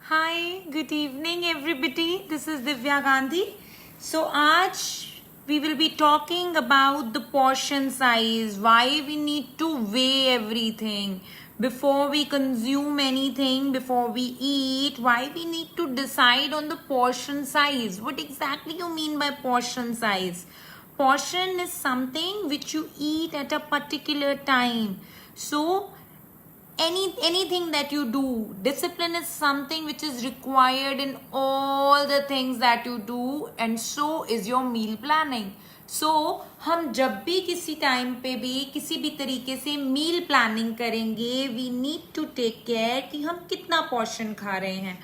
Hi, good evening everybody. This is Divya Gandhi. So आज we will be talking about the portion size, why we need to weigh everything before we consume anything, before we eat, why we need to decide on the portion size. What exactly you mean by portion size? Portion is something which you eat at a particular time. So anything that you do, discipline is something which is required in all the things that you do, and so is your meal planning. So हम जब भी किसी time पे भी किसी भी तरीके से मील प्लानिंग करेंगे, we need to take care कि हम कितना पोर्शन खा रहे हैं.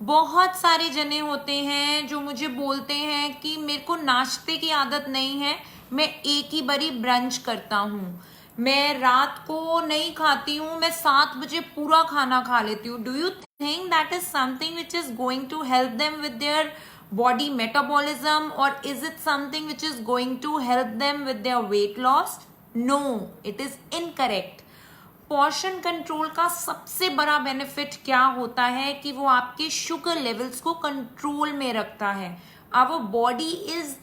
बहुत सारे जने होते हैं जो मुझे बोलते हैं कि मेरे को नाश्ते की आदत नहीं है, मैं एक ही बारी ब्रंच करता हूँ, मैं रात को नहीं खाती हूँ, मैं 7 बजे पूरा खाना खा लेती हूँ. Do you think that is something which is going to help them with their body metabolism, or is it something which is going to help them with their weight loss? No, it is incorrect. Portion control का सबसे बड़ा benefit क्या होता है कि वो आपके sugar levels को कंट्रोल में रखता है. Our body is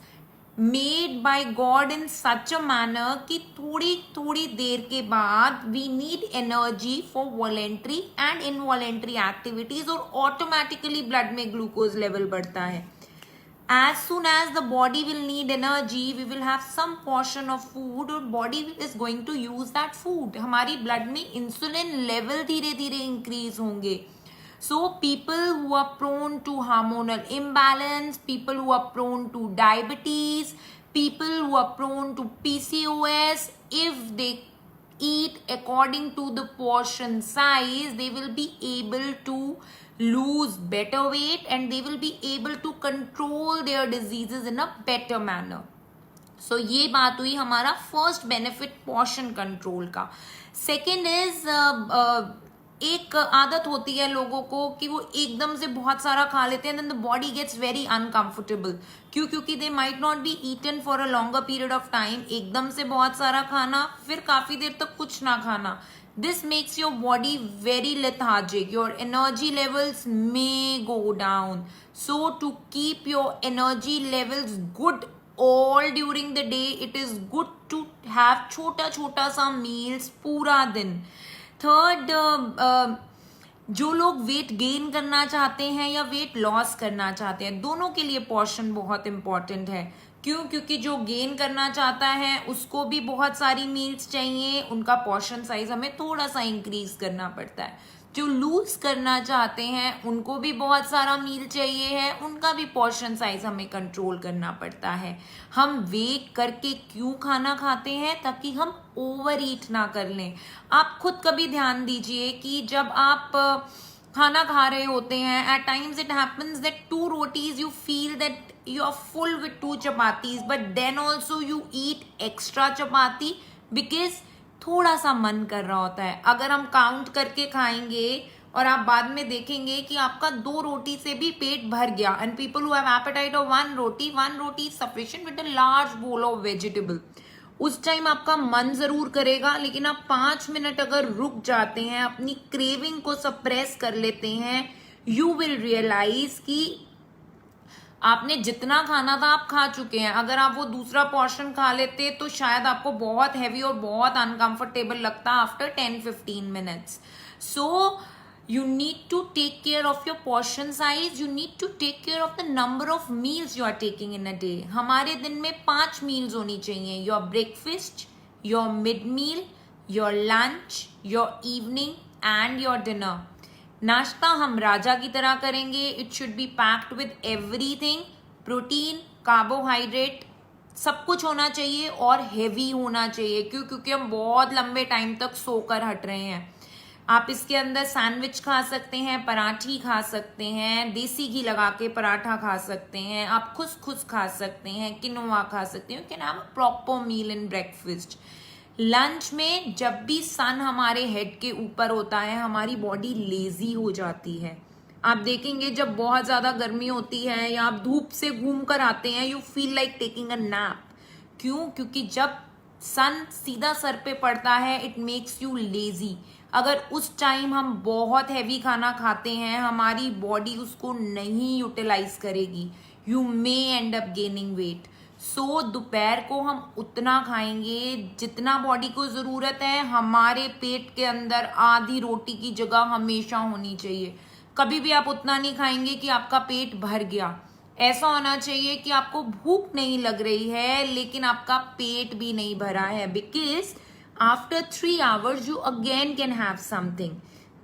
made by God in such a manner कि थोड़ी थोड़ी देर के बाद we need energy for voluntary and involuntary activities, और ऑटोमेटिकली ब्लड में ग्लूकोज लेवल बढ़ता है. As soon as the body will need energy, we will have some portion of food और body is going to use that food. हमारी blood में insulin level धीरे धीरे increase होंगे. So people who are prone to hormonal imbalance, people who are prone to diabetes, people who are prone to PCOS, if they eat according to the portion size, they will be able to lose better weight and they will be able to control their diseases in a better manner. So ये बात हुई हमारा first benefit portion control का. Second is एक आदत होती है लोगों को कि वो एकदम से बहुत सारा खा लेते हैं, then the body gets very uncomfortable. क्योंकि they might not be eaten for a longer period of time. एकदम से बहुत सारा खाना, फिर काफी देर तक कुछ ना खाना. This makes your body very lethargic. Your energy levels may go down. So to keep your energy levels good all during the day, it is good to have छोटा छोटा सा meals पूरा दिन. थर्ड, जो लोग वेट गेन करना चाहते हैं या वेट लॉस करना चाहते हैं, दोनों के लिए पोर्शन बहुत इंपॉर्टेंट है. क्योंकि जो गेन करना चाहता है उसको भी बहुत सारी मील्स चाहिए, उनका पोर्शन साइज हमें थोड़ा सा इंक्रीज करना पड़ता है. जो लूज करना चाहते हैं उनको भी बहुत सारा मील चाहिए है, उनका भी पोर्शन साइज हमें कंट्रोल करना पड़ता है. हम वेट करके क्यों खाना खाते हैं? ताकि हम ओवर ईट ना कर लें. आप खुद कभी ध्यान दीजिए कि जब आप खाना खा रहे होते हैं, at times it happens that 2 rotis you feel that you are full with 2 chapatis, but then also you eat extra chapati because थोड़ा सा मन कर रहा होता है. अगर हम काउंट करके खाएंगे और आप बाद में देखेंगे कि आपका 2 रोटी से भी पेट भर गया, and people who have appetite of 1 roti is sufficient with a large bowl of vegetable. उस टाइम आपका मन जरूर करेगा, लेकिन आप 5 मिनट अगर रुक जाते हैं, अपनी क्रेविंग को सप्रेस कर लेते हैं, यू विल रियलाइज कि आपने जितना खाना था आप खा चुके हैं. अगर आप वो दूसरा पोर्शन खा लेते तो शायद आपको बहुत हैवी और बहुत अनकंफर्टेबल लगता after 10-15 minutes. So you need to take care of your portion size. You need to take care of the number of meals you are taking in a day. हमारे दिन में 5 meals होनी चाहिए. Your breakfast, your mid meal, your lunch, your evening and your dinner. नाश्ता हम राजा की तरह करेंगे. It should B packed with everything. Protein, carbohydrate, सब कुछ होना चाहिए और हेवी होना चाहिए. क्योंकि हम बहुत लंबे टाइम तक सोकर हट रहे हैं. आप इसके अंदर सैंडविच खा सकते हैं, पराठी खा सकते हैं, देसी घी लगा के पराठा खा सकते हैं, आप खुस खा सकते हैं, किनोआ खा सकते हैं. You can have a proper meal in breakfast. Lunch में जब भी सन हमारे हेड के ऊपर होता है, हमारी बॉडी लेजी हो जाती है. आप देखेंगे जब बहुत ज्यादा गर्मी होती है या आप धूप से घूम कर आते हैं, you feel like taking a nap. क्यों? क्योंकि जब सन सीधा सर पे पड़ता है, इट मेक्स यू लेजी. अगर उस टाइम हम बहुत हैवी खाना खाते हैं, हमारी बॉडी उसको नहीं यूटिलाइज करेगी, you may end up gaining weight. So दोपहर को हम उतना खाएंगे जितना बॉडी को जरूरत है। हमारे पेट के अंदर आधी रोटी की जगह हमेशा होनी चाहिए। कभी भी आप उतना नहीं खाएंगे कि आपका पेट भर गया। ऐसा होना चाहिए कि आपको भूख नहीं लग रही है लेकिन आपका पेट भी नहीं भरा है, because after 3 hours you again can have something.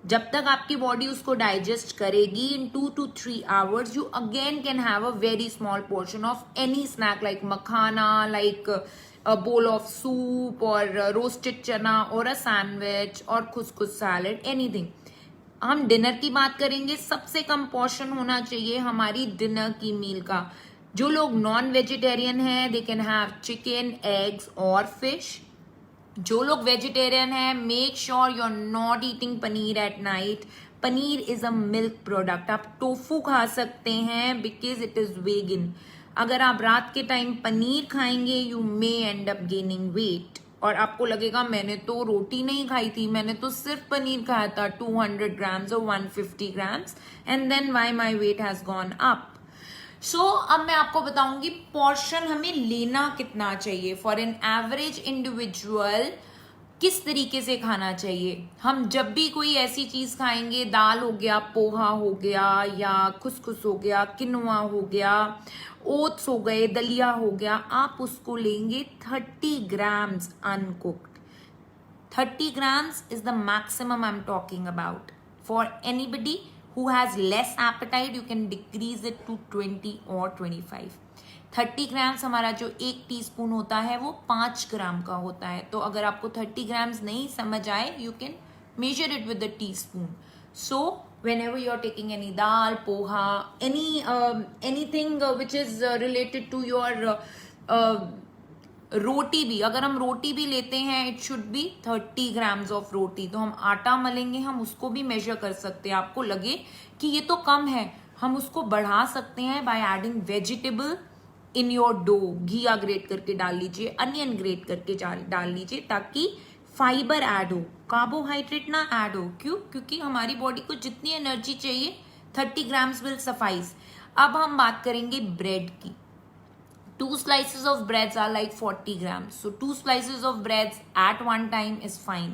जब तक आपकी बॉडी उसको डाइजेस्ट करेगी, in 2 to 3 hours you again can have a very small portion of any snack, like makhana, like a bowl of soup or roasted चना और a sandwich और खुसखुस salad, anything. हम dinner की बात करेंगे, सबसे कम पोर्शन होना चाहिए हमारी डिनर की मील का। जो लोग नॉन वेजिटेरियन हैं they can have chicken, eggs और फिश। जो लोग वेजिटेरियन हैं, make sure you are not eating paneer at night. Paneer is a milk product. आप टोफू खा सकते हैं बिकॉज इट इज वेगन। अगर आप रात के टाइम पनीर खाएंगे you may end up gaining wait, और आपको लगेगा मैंने तो रोटी नहीं खाई थी, मैंने तो सिर्फ पनीर खाया था 200 ग्राम्स और 150 grams, and then why my weight has gone up. So अब मैं आपको बताऊंगी पोर्शन हमें लेना कितना चाहिए फॉर एन एवरेज इंडिविजुअल, किस तरीके से खाना चाहिए। हम जब भी कोई ऐसी चीज खाएंगे, दाल हो गया, पोहा हो गया, या खुसखुस हो गया, किनुआ हो गया, ओट्स हो गए, दलिया हो गया, आप उसको लेंगे 30 grams uncooked. 30 grams is the maximum I'm talking about. For anybody who has less appetite, you can decrease it to 20 or 25. 30 grams हमारा जो 1 टीस्पून होता है वो 5 ग्राम का होता है। तो अगर आपको 30 ग्राम्स नहीं समझ आए, you can measure it with the teaspoon. So whenever you're taking any dal, poha, anything which is related to your roti भी, अगर हम रोटी भी लेते हैं it should be 30 grams of roti. तो हम आटा मलेंगे, हम उसको भी मेजर कर सकते हैं। आपको लगे कि ये तो कम है, हम उसको बढ़ा सकते हैं by adding vegetable in your dough. घिया ग्रेट करके डाल लीजिए, अनियन ग्रेट करके डाल लीजिए, ताकि फाइबर ऐड हो, कार्बोहाइड्रेट ना ऐड हो। क्यों? क्योंकि हमारी बॉडी को जितनी एनर्जी चाहिए 30 ग्राम्स विल सफाइस। अब हम बात करेंगे ब्रेड की। 2 slices of breads are like 40 grams. So 2 slices of breads at one time is fine.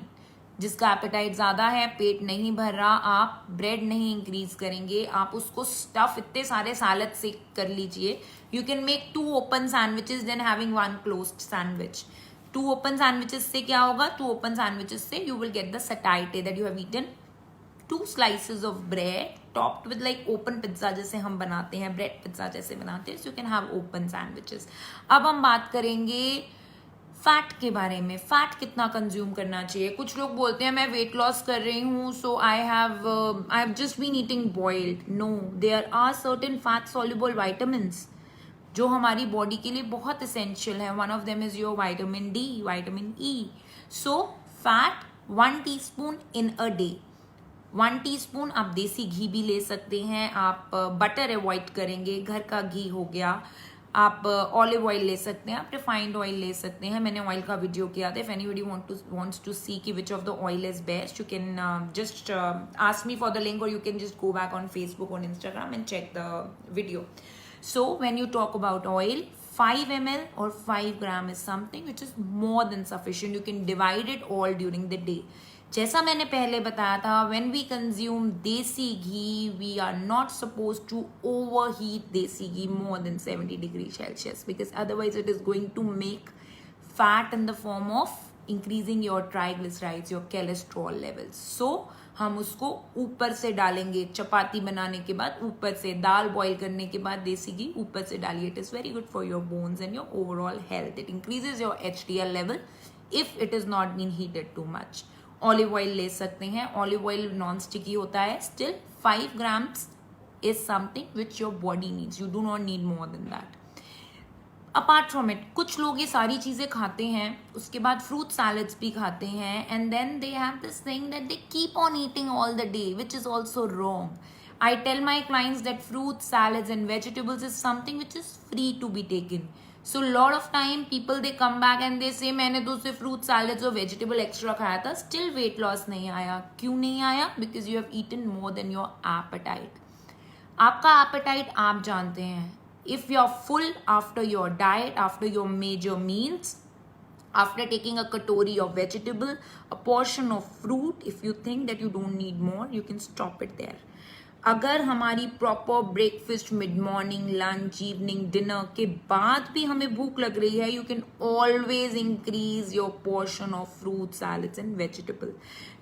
जिसका एपेटाइट ज्यादा है, पेट नहीं भर रहा, आप ब्रेड नहीं इंक्रीज करेंगे, आप उसको स्टफ इतने सारे सैलड से कर लीजिए। You can make 2 open sandwiches then having 1 closed sandwich. 2 open sandwiches से क्या होगा? 2 open sandwiches से you will get the satiety that you have eaten 2 slices of bread topped with like open pizza जैसे हम बनाते हैं, ब्रेड पिज्जा जैसे बनाते हैं। So you can have open sandwiches. अब हम बात करेंगे फैट के बारे में। फैट कितना कंज्यूम करना चाहिए। कुछ लोग बोलते हैं मैं वेट लॉस कर रही हूँ, so I have just been eating boiled. No, there are certain fat soluble vitamins जो हमारी बॉडी के लिए बहुत इसेंशियल है। One of them is your vitamin D, vitamin E. So fat 1 teaspoon in a day. 1 teaspoon. आप देसी घी भी ले सकते हैं, आप बटर अवॉइड करेंगे, घर का घी हो गया, आप ऑलिव ऑयल ले सकते हैं, आप रिफाइंड ऑयल ले सकते हैं। मैंने ऑयल का वीडियो किया था। If anybody wants to see कि which of the oil is best, you can just ask me for the link, और you can just go back on Facebook, on Instagram and check the video. So when you talk about oil, 5 ml or 5 gram is something which is more than sufficient. You can divide it all during the day. जैसा मैंने पहले बताया था, when we consume देसी घी, we are not supposed to overheat देसी घी more than 70 degrees Celsius, because otherwise it is going to make fat in the form of increasing your triglycerides, your cholesterol levels. So हम उसको ऊपर से डालेंगे। चपाती बनाने के बाद ऊपर से, दाल बॉईल करने के बाद देसी घी ऊपर से डालिए। It is very good for your bones and your overall health. It increases your HDL level if it is not been heated too much. Olive oil ले सकते हैं, ऑलिव ऑयल नॉन स्टिकी होता है। Still 5 grams is something which your body needs, you do not need more than that. Apart from it, कुछ लोग ये सारी चीजें खाते हैं, उसके बाद फ्रूट सैलड्स भी खाते हैं, and then they have this thing that they keep on eating all the day, which is also wrong. I tell my clients that fruits, salads and vegetables is something which is free to be taken. So lot of time people they come back and they say मैंने तो सिर्फ fruit salads और vegetable extra खाया था, still weight loss नहीं आया. क्यों नहीं आया? Because you have eaten more than your appetite. आपका appetite आप जानते हैं. If you're full after your diet, after your major meals, after taking a katori of vegetable, a portion of fruit, if you think that you don't need more, you can stop it there. अगर हमारी proper breakfast, mid morning, lunch, evening, dinner के बाद भी हमें भूख लग रही है, you can always increase your portion of fruit, salads and vegetable.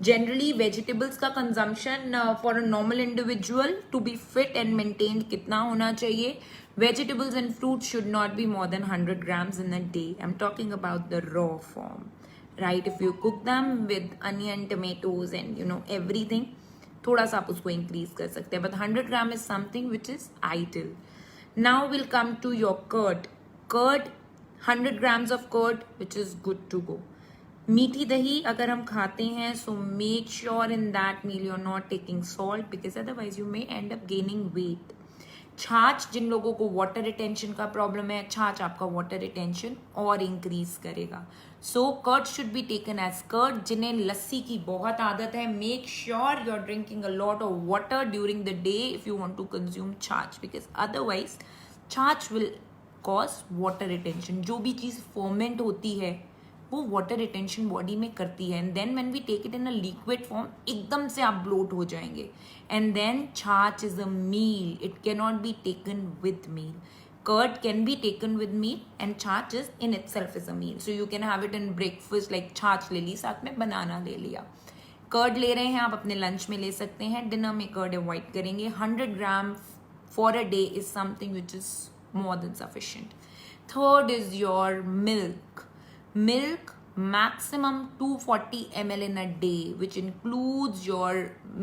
Generally vegetables का consumption for a normal individual to be fit and maintained कितना होना चाहिए? Vegetables and fruits should not be more than 100 grams in a day. I'm talking about the raw form, right? If you cook them with onion, tomatoes and everything, थोड़ा सा आप उसको increase कर सकते हैं. But 100 gram is something which is ideal. Now we'll come to your curd. Curd, 100 grams of curd which is good to go. मीठी दही अगर हम खाते हैं, so make sure in that meal you're not taking salt because otherwise you may end up gaining weight. छाछ, जिन लोगों को water retention का प्रॉब्लम है, छाछ आपका वाटर रिटेंशन और इंक्रीज करेगा. So curd should be taken as curd. जिन्हें लस्सी की बहुत आदत है, make sure you are drinking a lot of water during the day if you want to consume chaach, because otherwise chaach will cause water retention. जो भी चीज ferment होती है वो वाटर रिटेंशन बॉडी में करती है, and then when we take it in a liquid form एकदम से आप ब्लोट हो जाएंगे. And then chaach is a meal, it can not be taken with meal. Curd can be taken with meal and chaach is in itself is a meal. So you can have it in breakfast, like chaach ले ली, साथ में बनाना ले लिया. Curd ले रहे हैं आप, अपने लंच में ले सकते हैं. डिनर में कर्ड अवॉइड करेंगे. 100 gram for a day is something which is more than sufficient. Third is your milk. Milk, maximum 240 ml in a day, which includes your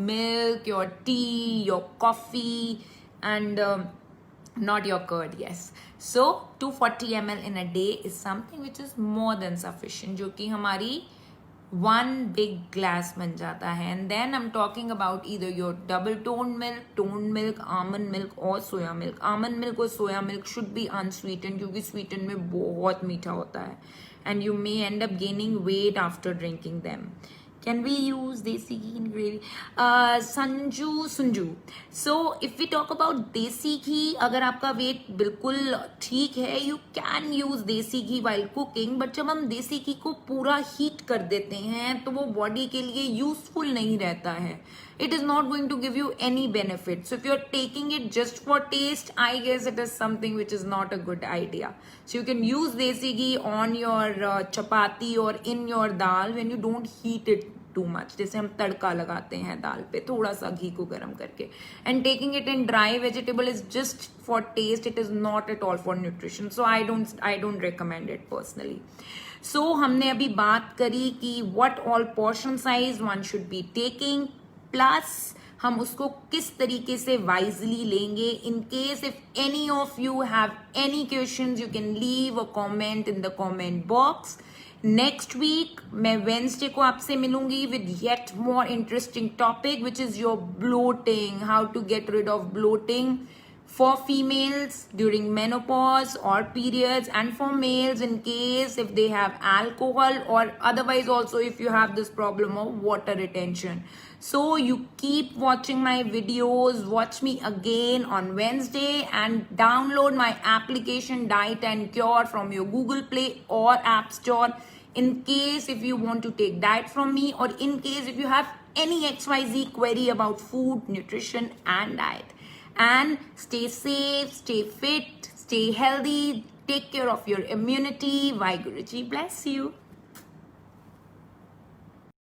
milk, your tea, your coffee, and not your curd. Yes, so 240 ml in a day is something which is more than sufficient, जो कि हमारी one big glass बन जाता है. And then I'm talking about either your double toned milk, almond milk or soya milk. Almond milk और soya milk should be unsweetened क्योंकि sweetened में बहुत मीठा होता है, and you may end up gaining weight after drinking them. Can we use desi ghee in gravy? Sunju. So if we talk about desi ghee, अगर आपका weight बिल्कुल ठीक है, you can use desi ghee while cooking. but जब हम देसी घी को पूरा heat कर देते हैं तो वो body के लिए useful नहीं रहता है. It is not going to give you any benefit. So if you're taking it just for taste, I guess it is something which is not a good idea. So you can use desi ghee on your chapati or in your dal when you don't heat it too much. जैसे हम तड़का लगाते हैं दाल पे, थोड़ा सा घी को गर्म करके. And taking it in dry vegetable is just for taste. It is not at all for nutrition. So I don't recommend it personally. So हमने अभी बात करी कि what all portion size one should be taking. Plus हम उसको किस तरीके से वाइजली लेंगे. In case if any of you have any questions, you can leave a comment in the comment box. Next week मैं वेंसडे को आपसे मिलूंगी with yet more interesting topic which is your bloating, how to get rid of bloating for females during menopause or periods, and for males in case if they have alcohol, or otherwise also if you have this problem of water retention. So you keep watching my videos, watch me again on Wednesday, and download my application Diet and Cure from your Google Play or App Store in case if you want to take diet from me, or in case if you have any XYZ query about food, nutrition and diet. And stay safe, stay fit, stay healthy, take care of your immunity. Vaiguruji bless you.